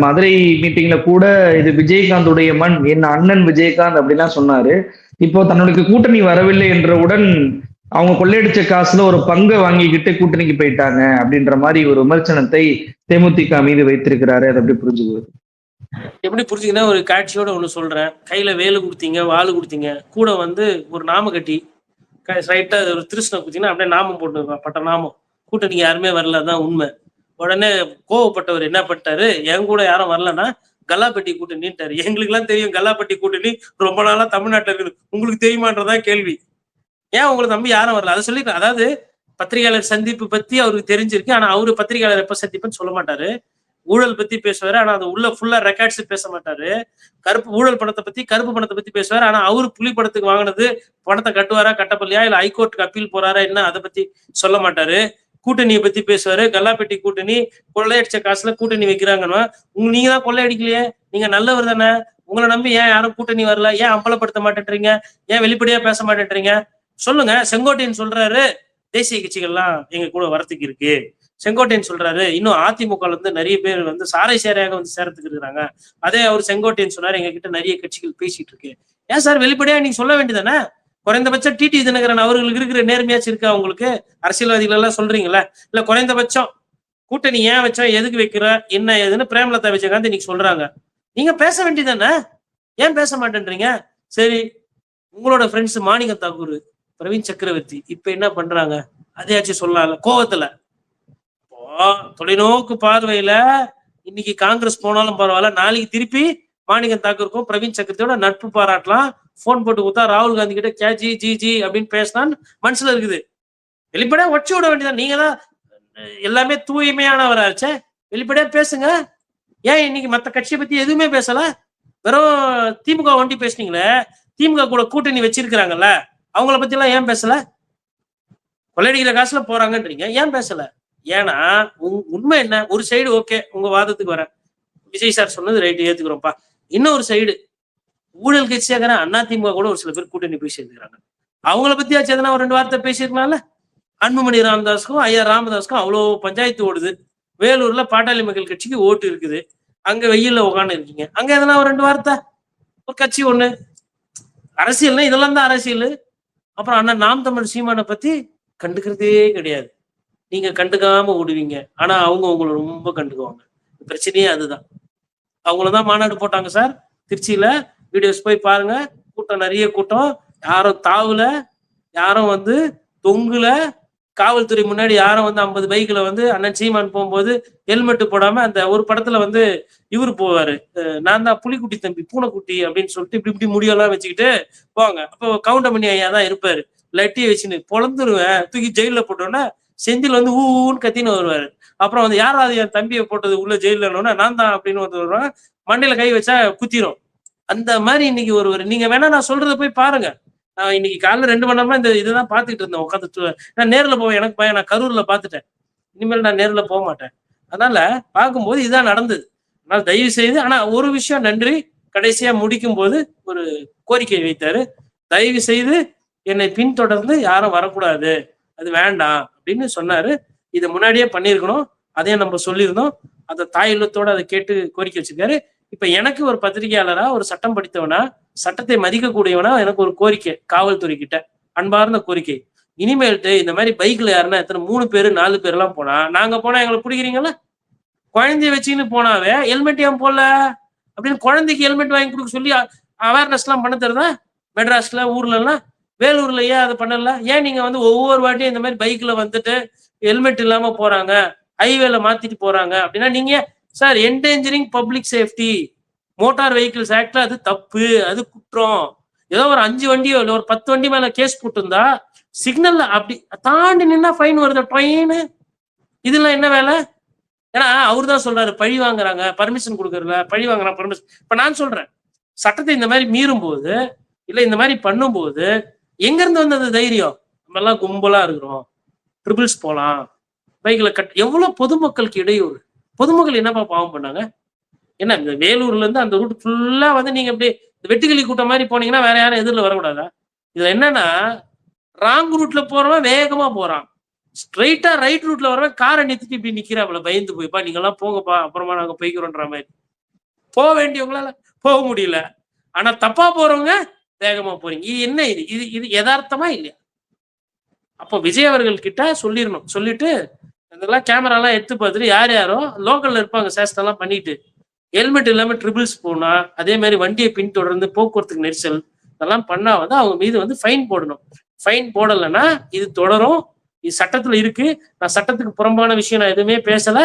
மதுரை மீட்டிங்ல கூட இது விஜயகாந்துடைய மண், என் அண்ணன் விஜயகாந்த் அப்படிலாம் சொன்னாரு. இப்போ தன்னுடைய கூட்டணி வரவில்லை என்றவுடன் அவங்க கொள்ளையடிச்ச காசுல ஒரு பங்கை வாங்கிக்கிட்டு கூட்டணிக்கு போயிட்டாங்க அப்படின்ற மாதிரி ஒரு விமர்சனத்தை தேமுதிக மீது வைத்திருக்கிறாரு. அதை எப்படி புரிஞ்சுக்குவது? எப்படி புரிஞ்சுங்கன்னா, ஒரு காட்சியோட ஒண்ணு சொல்றேன். கையில வேலு கொடுத்தீங்க, வாளு கொடுத்தீங்க, கூட வந்து ஒரு நாம கட்டி ரைட்டா ஒரு திருஷ்ண குத்திங்கன்னா அப்படியே நாமம் போட்டு பட்ட நாமம். கூட்டணிக்கு யாருமே வரல, தான் உண்மை. உடனே கோவப்பட்டவர் என்ன பண்ணிட்டாரு, என் கூட யாரும் வரலன்னா கல்லாப்பட்டி கூட்டணின்ட்டாரு. எங்களுக்கு எல்லாம் தெரியும் கல்லாப்பட்டி கூட்டணி ரொம்ப நாளா தமிழ்நாட்டுல இருக்குது, உங்களுக்கு தெரியுமான்றதான் கேள்வி. ஏன் உங்களை நம்பி யாரும் வரல அதை சொல்லி, அதாவது பத்திரிகையாளர் சந்திப்பு பத்தி அவருக்கு தெரிஞ்சிருக்கு. ஆனா அவரு பத்திரிகையாளர் எப்ப சந்திப்புன்னு சொல்ல மாட்டாரு. ஊழல் பத்தி பேசுவாரு, ஆனா அது உள்ள ஃபுல்லா ரெக்கார்ட்ஸ் பேச மாட்டாரு. கருப்பு ஊழல் பணத்தை பத்தி, கருப்பு பணத்தை பத்தி பேசுவாரு. ஆனா அவரு புலி படத்துக்கு வாங்கினது பணத்தை கட்டுவாரா கட்டப்பல்லையா, இல்ல ஹைகோர்ட்டுக்கு அப்பீல் போறாரா என்ன, அதை பத்தி சொல்ல மாட்டாரு. கூட்டணியை பத்தி பேசுவாரு. கல்லாப்பட்டி கூட்டணி கொள்ளையடிச்ச காசுல கூட்டணி வைக்கிறாங்கன்னா, நீங்க தான் கொள்ளையடிக்கலையே, நீங்க நல்லவர் தானே, உங்களை நம்பி ஏன் யாரும் கூட்டணி வரல, ஏன் அம்பலப்படுத்த மாட்டேன்றீங்க, ஏன் வெளிப்படையா பேச மாட்டேன்றீங்க சொல்லுங்க. செங்கோட்டையன் சொல்றாரு தேசிய கட்சிகள்லாம் எங்க கூட வரத்துக்கு இருக்கு. செங்கோட்டையன் சொல்றாரு இன்னும் அதிமுக இருந்து நிறைய பேர் வந்து சாரை சேரையாக வந்து சேரத்துக்கு இருக்கிறாங்க. அதே அவர் செங்கோட்டையன் சொன்னாரு எங்க கிட்ட நிறைய கட்சிகள் பேசிட்டு இருக்கு. ஏன் சார் வெளிப்படையா நீங்க சொல்ல வேண்டியதானே? குறைந்தபட்சம் டிடி தினகரன் அவர்களுக்கு இருக்கிற நேர்மையாச்சு இருக்கா உங்களுக்கு? அரசியல்வாதிகள் எல்லாம் சொல்றீங்களா? இல்ல குறைந்தபட்சம் கூட்டணி ஏன் வச்சோம், எதுக்கு வைக்கிற, என்ன ஏதுன்னு பிரேமலதா விஜயகாந்த் இன்னைக்கு சொல்றாங்க. நீங்க பேச வேண்டியதானே, ஏன் பேச மாட்டேன்றீங்க? சரி, உங்களோட ஃப்ரெண்ட்ஸ் மாணிக்க தாக்கூர், பிரவீன் சக்கரவர்த்தி இப்ப என்ன பண்றாங்க, அதையாச்சும் சொல்லலாம்ல கோவத்துல. தொலைநோக்கு பார்வையில இன்னைக்கு காங்கிரஸ் போனாலும் பரவாயில்ல, நாளைக்கு திருப்பி மாணிக்கம் தாக்கூருக்கும் பிரவீன் சக்கரவர்த்தியோட நட்பு பாராட்டலாம். போன் போட்டு கொடுத்தா ராகுல் காந்தி கிட்ட கே ஜி ஜி ஜி அப்படின்னு பேசினான்னு மனசுல இருக்குது. வெளிப்படையா ஒச்சு விட வேண்டியதான். நீங்க தான் எல்லாமே தூய்மையானவராச்சே, வெளிப்படையா பேசுங்க. ஏன் இன்னைக்கு மத்த கட்சியை பத்தி எதுவுமே பேசல, வெறும் திமுக ஒண்டி பேசுனீங்களே, திமுக கூட கூட்டணி வச்சிருக்கிறாங்கல்ல அவங்கள பத்தி எல்லாம் ஏன் பேசல? கொள்ளையடிக்கிற காசுல போறாங்கன்றீங்க, ஏன் பேசல? ஏன்னா உண்மை என்ன, ஒரு சைடு ஓகே உங்க வாதத்துக்கு வர விஜய் சார் சொன்னது ரைட்டு ஏத்துக்கிறோம்ப்பா. இன்னொரு சைடு ஊழல் கட்சியாக அதிமுக கூட ஒரு சில பேர் கூட்டணி போய் சேர்ந்துக்கிறாங்க. அவங்கள பத்தியாச்சும் எதனா ஒரு 2 வார்த்தை பேசியிருக்கலாம்ல. அன்புமணி ராமதாஸுக்கும் ஐயா ராமதாஸுக்கும் அவ்வளோ பஞ்சாயத்து ஓடுது. வேலூர்ல பாட்டாளி மக்கள் கட்சிக்கு ஓட்டு இருக்குது. அங்க வெயில்ல உட்காந்து இருக்கீங்க, அங்க எதனா ஒரு 2 வார்த்தை, ஒரு கட்சி ஒண்ணு. அரசியல்னா இதெல்லாம் தான் அரசியல். அப்புறம் அண்ணன் நாம் தமிழ் சீமானை பத்தி கண்டுக்கிறதே கிடையாது. நீங்க கண்டுக்காம ஓடுவீங்க, ஆனா அவங்க உங்களை ரொம்ப கண்டுக்குவாங்க. பிரச்சனையே அதுதான். அவங்களதான் மாநாடு போட்டாங்க சார் திருச்சியில, வீடியோஸ் போய் பாருங்க. கூட்டம், நிறைய கூட்டம், யாரும் தாவுல, யாரும் வந்து தொங்குல. காவல்துறை முன்னாடி யாரும் வந்து 50 பைக்ல வந்து அண்ணன் சீமான் போகும்போது ஹெல்மெட் போடாம, அந்த ஒரு படத்துல வந்து இவரு போவாரு, நான் தான் புலிக்குட்டி தம்பி பூனைக்குட்டி அப்படின்னு சொல்லிட்டு இப்படி இப்படி முடியெல்லாம் வச்சுக்கிட்டு போவாங்க. அப்போ கவுண்டமணி ஐயா தான் இருப்பாரு, லட்டியை வச்சுன்னு பொழந்துருவேன் தூக்கி ஜெயில போட்டோன்னா செந்தில் வந்து ஊன்னு கத்தின்னு வருவாரு. அப்புறம் வந்து யாராவது என் தம்பியை போட்டது உள்ள ஜெயில, நான் தான் அப்படின்னு ஒருத்தர் வருவாங்க, மண்டையில கை வச்சா குத்திரும். அந்த மாதிரி இன்னைக்கு ஒருவர், நீங்க வேணா நான் சொல்றத போய் பாருங்க. நான் இன்னைக்கு காலைல 2 மணி நேரமா இந்த இதுதான் பாத்துக்கிட்டு இருந்தேன் உட்காந்துட்டு. நான் நேர்ல போவேன், எனக்கு பயம், நான் கரூர்ல பாத்துட்டேன், இனிமேல் நான் நேர்ல போக மாட்டேன். அதனால பார்க்கும்போது இதுதான் நடந்தது. அதனால தயவு செய்து, ஆனா ஒரு விஷயம் நன்றி, கடைசியா முடிக்கும் போது ஒரு கோரிக்கை வைத்தாரு, தயவு செய்து என்னை பின்தொடர்ந்து யாரும் வரக்கூடாது, அது வேண்டாம் அப்படின்னு சொன்னாரு. இதை முன்னாடியே பண்ணியிருக்கணும், அதையும் நம்ம சொல்லியிருந்தோம். அதை தாயுள்ளத்தோட அதை கேட்டு கோரிக்கை வச்சிருக்காரு. இப்ப எனக்கு ஒரு பத்திரிகையாளரா, ஒரு சட்டம் படித்தவனா, சட்டத்தை மதிக்கக்கூடியவனா எனக்கு ஒரு கோரிக்கை காவல்துறை கிட்ட, அன்பார்ந்த கோரிக்கை. இனிமேல்ட்டு இந்த மாதிரி பைக்ல யாருன்னா எத்தனை 3 பேரு 4 பேர் எல்லாம் போனா, நாங்க போனா எங்களை பிடிக்கிறீங்களா? குழந்தைய வச்சுன்னு போனாவே ஹெல்மெட் ஏன் போடல அப்படின்னு குழந்தைக்கு ஹெல்மெட் வாங்கி கொடுக்க சொல்லி அவேர்னஸ் எல்லாம் பண்ண தருதா மெட்ராஸ்ல, ஊர்ல எல்லாம்? வேலூர்ல ஏன் அதை பண்ணல? ஏன் நீங்க வந்து ஒவ்வொரு வாட்டியும் இந்த மாதிரி பைக்ல வந்துட்டு ஹெல்மெட் இல்லாம போறாங்க, ஹைவேல மாத்திட்டு போறாங்க அப்படின்னா, நீங்க sir endangering public safety motor vehicles ஆக்ட்ல அது தப்பு, அது குற்றம். ஏதோ ஒரு 5 வண்டியோ இல்லை ஒரு 10 வண்டி மேல கேஸ் போட்டுருந்தா சிக்னல்ல அப்படி தாண்டி நின்னா ஃபைன் வருது ட்ரெயின். இதெல்லாம் என்ன வேலை? ஏன்னா அவர் தான் சொல்றாரு பழி வாங்குறாங்க, பர்மிஷன் கொடுக்கறல பழி வாங்குறாங்க பர்மிஷன். இப்ப நான் சொல்றேன், சட்டத்தை இந்த மாதிரி மீறும் போது இல்ல இந்த மாதிரி பண்ணும்போது எங்க இருந்து வந்தது தைரியம்? நம்ம எல்லாம் கும்பலா இருக்கிறோம், ட்ரிபிள்ஸ் போலாம், பைக்ல எவ்வளவு பொதுமக்களுக்கு இடையூறு. பொதுமக்கள் என்னப்பா பாவம் பண்ணாங்க? என்ன இந்த வேலூர்ல இருந்து அந்த ரூட் ஃபுல்லா வந்து நீங்க இப்படி வெட்டுக்கிளி கூட்டம் மாதிரி போனீங்கன்னா வேற யாரும் எதிரில் வரக்கூடாதா? இதுல என்னன்னா, ராங் ரூட்ல போறவன் வேகமா போறான், ஸ்ட்ரைட்டா ரைட் ரூட்ல வரவன் காரை நிறுத்திட்டு இப்படி நிக்கிறாப்ல பயந்து போய்ப்பா நீங்க எல்லாம் போங்கப்பா அப்புறமா நாங்க போய்க்கிறோன்ற மாதிரி. போக வேண்டியவங்களால போக முடியல. ஆனா தப்பா போறவங்க வேகமா போறீங்க. இது என்ன இது? இது இது யதார்த்தமா இல்லையா? அப்போ விஜய் அவர்கள் கிட்ட சொல்லிரணும். சொல்லிட்டு இதெல்லாம் கேமராலாம் எடுத்து பார்த்துட்டு யார் யாரோ லோக்கல்ல இருப்பாங்க சேஷ்டெல்லாம் பண்ணிட்டு. ஹெல்மெட் இல்லாம ட்ரிபிள்ஸ் போனா, அதே மாரி வண்டிய பின்தொடர்ந்து போக்குவரத்துக்கு நெரிசல் இதெல்லாம் பண்ணா வந்து அவங்க மீது வந்து ஃபைன் போடணும். ஃபைன் போடலன்னா இது தொடரும். இது சட்டத்துல இருக்கு. நான் சட்டத்துக்கு புறம்பான விஷயம் நான் எதுவுமே பேசல.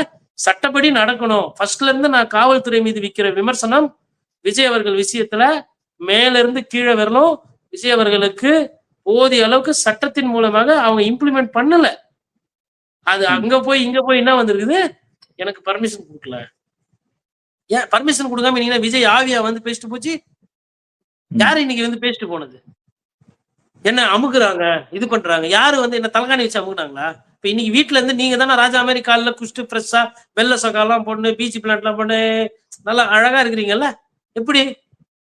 சட்டப்படி நடக்கணும். ஃபர்ஸ்ட்ல இருந்து நான் காவல்துறை மீது வைக்கிற விமர்சனம் விஜய் அவர்கள் விஷயத்துல மேல இருந்து கீழ வரலும். விஜய் அவர்களுக்கு போதிய அளவுக்கு சட்டத்தின் மூலமாக அவங்க இம்ப்ளிமெண்ட் பண்ணல. அது அங்க போய் இங்க போய் என்ன வந்திருக்குது? எனக்கு பர்மிஷன் குடுக்கல. ஏன் பர்மிஷன் குடுக்காம நீங்க விஜய் ஆவியா வந்து பேசிட்டு போச்சு? யாரு இன்னைக்கு வந்து பேசிட்டு போனது? என்ன அமுக்குறாங்க, இது பண்றாங்க. யாரு வந்து என்ன தலகாணி வச்சு அமுக்குனாங்களா? இப்ப இன்னைக்கு வீட்ல இருந்து நீங்க தானே ராஜா மாரி காலைல குளிச்சுட்டு ஃப்ரெஷ்ஷா வெள்ள சொக்காலாம் போட்டு, பீச் பிளான்ட்லாம் போட்டு நல்லா அழகா இருக்கிறீங்கல்ல? எப்படி?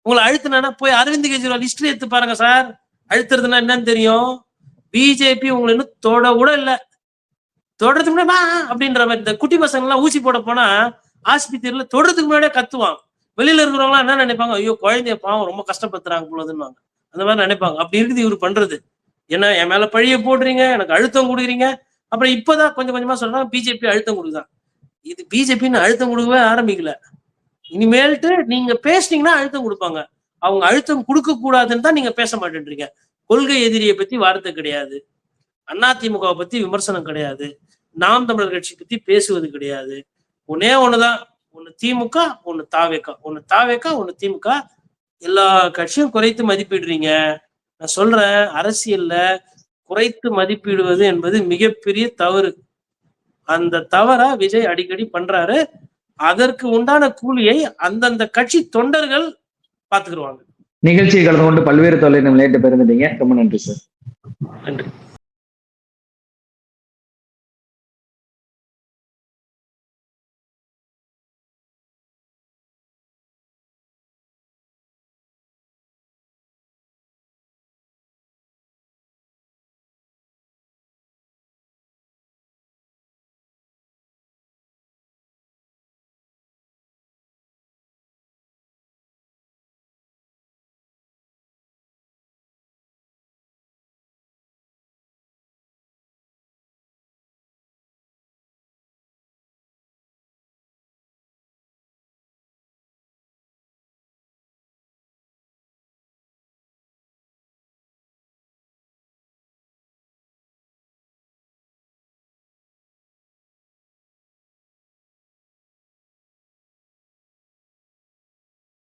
உங்கள அழுத்துனானா போய் அரவிந்த் கெஜ்ரிவால் ஹிஸ்டரி எடுத்து பாருங்க சார். அழுத்துறதுன்னா என்னன்னு தெரியும். பிஜேபி உங்கள இன்னும் தொட கூட இல்ல. தொடுறதுக்கு முன்னாடி அப்படின்ற மாதிரி இந்த குட்டி பசங்க எல்லாம் ஊசி போட போனா ஆஸ்பத்திரியில தொடுறதுக்கு முன்னாடியே கத்துவான். வெளியில இருக்கிறவங்க என்ன நினைப்பாங்க? ஐயோ குழந்தைய பாவம் ரொம்ப கஷ்டப்படுத்துறாங்க போலதுன்னு அந்த மாதிரி நினைப்பாங்க. அப்படி இருக்குது இவரு பண்றது. ஏன்னா என் மேல பழிய போடுறீங்க, எனக்கு அழுத்தம் கொடுக்குறீங்க. அப்புறம் இப்பதான் கொஞ்சம் கொஞ்சமா சொல்றாங்க பிஜேபி அழுத்தம் கொடுக்குதான். இது பிஜேபின்னு அழுத்தம் கொடுக்கவே ஆரம்பிக்கல. இனிமேல்ட்டு நீங்க பேசுனீங்கன்னா அழுத்தம் கொடுப்பாங்க. அவங்க அழுத்தம் கொடுக்க கூடாதுன்னு தான் நீங்க பேச மாட்டேன்றீங்க. கொள்கை எதிரியை பத்தி வார்த்தை கிடையாது. அதிமுகவை பத்தி விமர்சனம் கிடையாது. நாம் தமிழர் கட்சி பத்தி பேசுவது கிடையாது. ஒன்னே ஒண்ணுதான். ஒண்ணு திமுக, ஒண்ணு தாவேக. ஒண்ணு தாவேக, ஒண்ணு திமுக. எல்லா கட்சியும் குறைத்து மதிப்பிடுறீங்க. நான் சொல்றேன், அரசியல்ல குறைத்து மதிப்பிடுவது என்பது மிகப்பெரிய தவறு. அந்த தவறா விஜய் அடிக்கடி பண்றாரு. அதற்கு உண்டான கூலியை அந்தந்த கட்சி தொண்டர்கள் பாத்துக்கிடுவாங்க. நிகழ்ச்சியை கலந்து கொண்டு பல்வேறு தொழில் நிலையிட்டு பெருந்துட்டீங்க. ரொம்ப நன்றி சார். நன்றி.